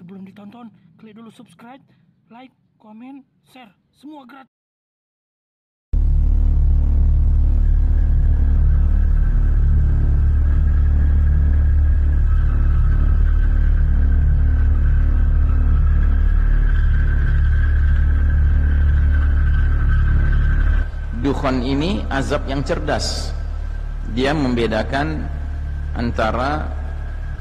Sebelum ditonton, klik dulu subscribe, like, komen, share, semua gratis. Dukhon ini azab yang cerdas. Dia membedakan antara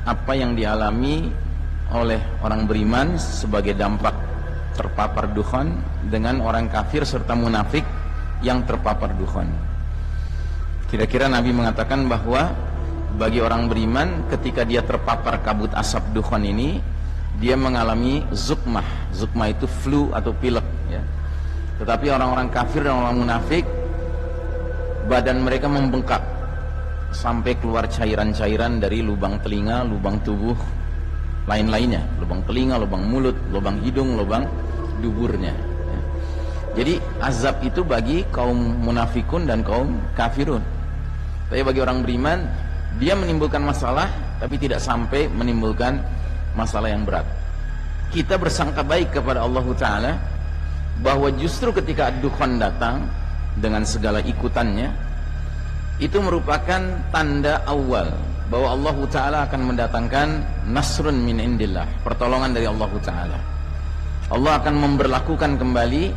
apa yang dialami oleh orang beriman sebagai dampak terpapar dukhon dengan orang kafir serta munafik yang terpapar dukhon. Kira-kira Nabi mengatakan bahwa bagi orang beriman ketika dia terpapar kabut asap dukhon ini, dia mengalami zukmah. Zukmah itu flu atau pilek, ya. Tetapi orang-orang kafir dan orang munafik, badan mereka membengkak sampai keluar cairan-cairan dari lubang telinga, lubang tubuh lain-lainnya, lubang telinga, lubang mulut, lubang hidung, lubang duburnya, ya. Jadi azab itu bagi kaum munafikun dan kaum kafirun. Tapi bagi orang beriman, dia menimbulkan masalah tapi tidak sampai menimbulkan masalah yang berat. Kita bersangka baik kepada Allah Ta'ala bahwa justru ketika dukhon datang dengan segala ikutannya, itu merupakan tanda awal bahwa Allah Ta'ala akan mendatangkan nasrun min indillah, pertolongan dari Allah Ta'ala. Allah akan memberlakukan kembali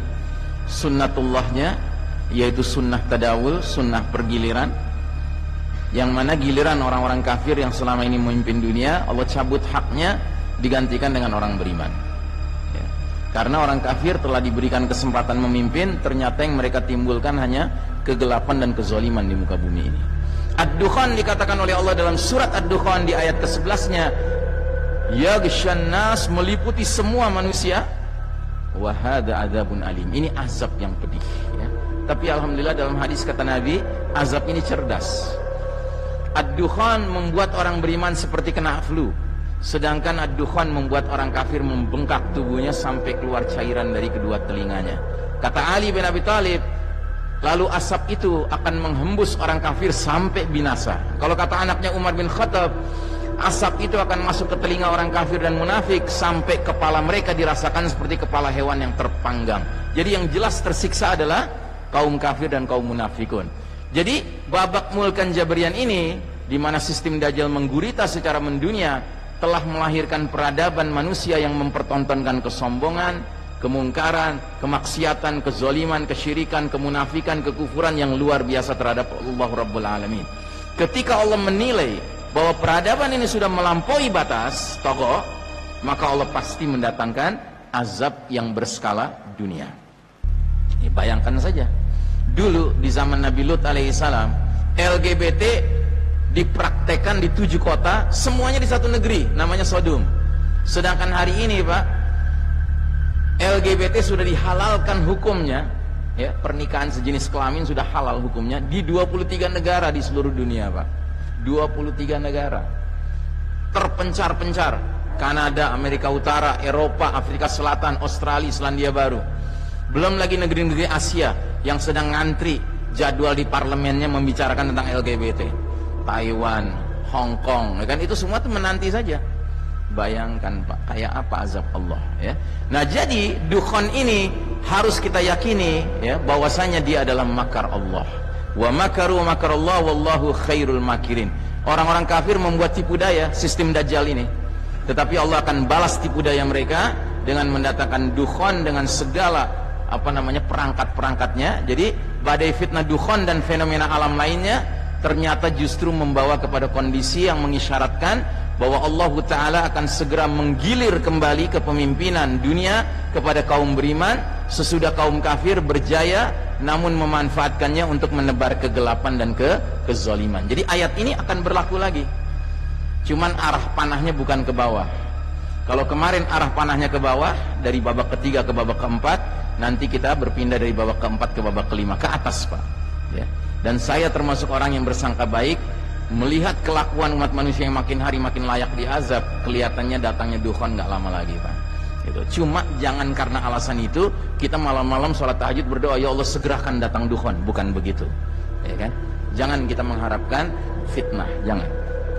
sunnatullahnya, yaitu sunnah tadawul, sunnah pergiliran, yang mana giliran orang-orang kafir yang selama ini memimpin dunia, Allah cabut haknya, digantikan dengan orang beriman. Karena orang kafir telah diberikan kesempatan memimpin, ternyata yang mereka timbulkan hanya kegelapan dan kezaliman di muka bumi ini. Ad-Dukhan dikatakan oleh Allah dalam surat Ad-Dukhan di ayat ke-11-nya, yaghshan nas, meliputi semua manusia, wa hadza adzabun alim, ini azab yang pedih, ya. Tapi alhamdulillah dalam hadis kata Nabi, azab ini cerdas. Ad-Dukhan membuat orang beriman seperti kena flu, sedangkan ad-dukhan membuat orang kafir membengkak tubuhnya sampai keluar cairan dari kedua telinganya. Kata Ali bin Abi Thalib, lalu asap itu akan menghembus orang kafir sampai binasa. Kalau kata anaknya Umar bin Khattab, asap itu akan masuk ke telinga orang kafir dan munafik sampai kepala mereka dirasakan seperti kepala hewan yang terpanggang. Jadi yang jelas tersiksa adalah kaum kafir dan kaum munafikun. Jadi babak mulkan Jabrian ini, di mana sistem Dajjal menggurita secara mendunia, telah melahirkan peradaban manusia yang mempertontonkan kesombongan, kemungkaran, kemaksiatan, kezaliman, kesyirikan, kemunafikan, kekufuran yang luar biasa terhadap Allah Rabbul Alamin. Ketika Allah menilai bahwa peradaban ini sudah melampaui batas tokoh, maka Allah pasti mendatangkan azab yang berskala dunia. Bayangkan saja, dulu di zaman Nabi Lut alaihissalam, LGBT dipraktekkan di 7 kota, semuanya di satu negeri, namanya Sodom. Sedangkan hari ini Pak, LGBT sudah dihalalkan hukumnya, ya, pernikahan sejenis kelamin sudah halal hukumnya di 23 negara di seluruh dunia Pak. 23 negara terpencar-pencar, Kanada, Amerika Utara, Eropa, Afrika Selatan, Australia, Selandia Baru. Belum lagi negeri-negeri Asia yang sedang ngantri jadwal di parlemennya membicarakan tentang LGBT. Taiwan, Hong Kong, ya kan, itu semua tuh menanti saja. Bayangkan Pak, kayak apa azab Allah, ya. Nah, jadi dukhon ini harus kita yakini, ya, bahwasanya dia adalah makar Allah. Wa makaru makarallah wallahu khairul makirin. Orang-orang kafir membuat tipu daya sistem Dajjal ini, tetapi Allah akan balas tipu daya mereka dengan mendatangkan dukhon dengan segala perangkat-perangkatnya. Jadi badai fitnah dukhon dan fenomena alam lainnya ternyata justru membawa kepada kondisi yang mengisyaratkan bahwa Allah Ta'ala akan segera menggilir kembali kepemimpinan dunia kepada kaum beriman sesudah kaum kafir berjaya namun memanfaatkannya untuk menebar kegelapan dan kezaliman. Jadi ayat ini akan berlaku lagi, cuman arah panahnya bukan ke bawah. Kalau kemarin arah panahnya ke bawah, dari babak ketiga ke babak keempat, nanti kita berpindah dari babak keempat ke babak kelima, ke atas Pak, ya. Dan saya termasuk orang yang bersangka baik melihat kelakuan umat manusia yang makin hari makin layak diazab. Kelihatannya datangnya dukhon nggak lama lagi Pak. Gitu. Cuma jangan karena alasan itu kita malam-malam sholat tahajud berdoa, ya Allah segerakan datang dukhon. Bukan begitu, ya kan? Jangan kita mengharapkan fitnah, jangan.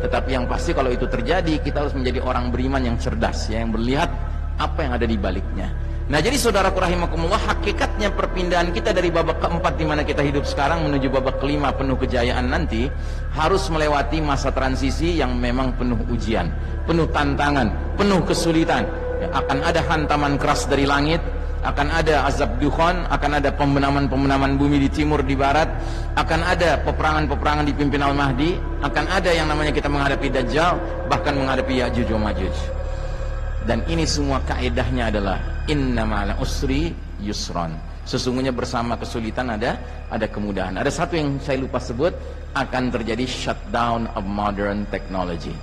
Tetapi yang pasti kalau itu terjadi, kita harus menjadi orang beriman yang cerdas, ya, yang melihat apa yang ada di baliknya. Nah, jadi saudaraku rahimakumullah, hakikatnya perpindahan kita dari babak keempat di mana kita hidup sekarang menuju babak kelima penuh kejayaan nanti harus melewati masa transisi yang memang penuh ujian, penuh tantangan, penuh kesulitan. Ya, akan ada hantaman keras dari langit, akan ada azab dukhan, akan ada pembenaman bumi di timur, di barat, akan ada peperangan-peperangan dipimpin Al-Mahdi, akan ada yang namanya kita menghadapi Dajjal, bahkan menghadapi Ya'juj wa Ma'juj. Dan ini semua kaedahnya adalah inna ma'al usri yusron. Sesungguhnya bersama kesulitan ada kemudahan. Ada satu yang saya lupa sebut, akan terjadi shutdown of modern technology.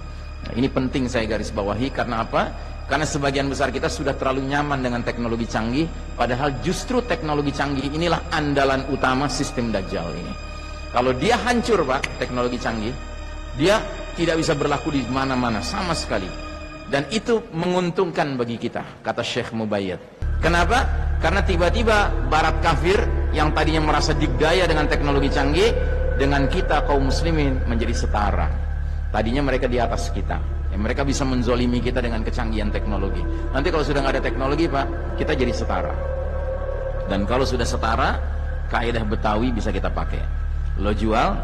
Nah, ini penting saya garis bawahi, karena apa? Karena sebagian besar kita sudah terlalu nyaman dengan teknologi canggih, padahal justru teknologi canggih inilah andalan utama sistem Dajjal ini. Kalau dia hancur, Pak, teknologi canggih, dia tidak bisa berlaku di mana-mana sama sekali. Dan itu menguntungkan bagi kita, kata Syekh Mubayyad. Kenapa? Karena tiba-tiba barat kafir yang tadinya merasa digdaya dengan teknologi canggih, dengan kita kaum muslimin menjadi setara. Tadinya mereka di atas kita, ya, mereka bisa menzolimi kita dengan kecanggihan teknologi. Nanti kalau sudah nggak ada teknologi, Pak, kita jadi setara. Dan kalau sudah setara, kaidah Betawi bisa kita pakai. Lo jual,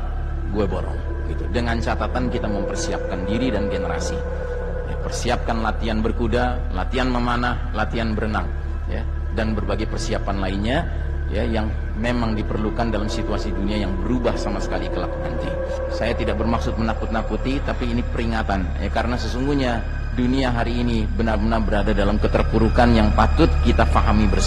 gue borong, gitu. Dengan catatan kita mempersiapkan diri dan generasi. Persiapkan latihan berkuda, latihan memanah, latihan berenang, ya, dan berbagai persiapan lainnya, ya, yang memang diperlukan dalam situasi dunia yang berubah sama sekali kelak nanti. Saya tidak bermaksud menakut-nakuti, tapi ini peringatan, ya, karena sesungguhnya dunia hari ini benar-benar berada dalam keterpurukan yang patut kita fahami bersama.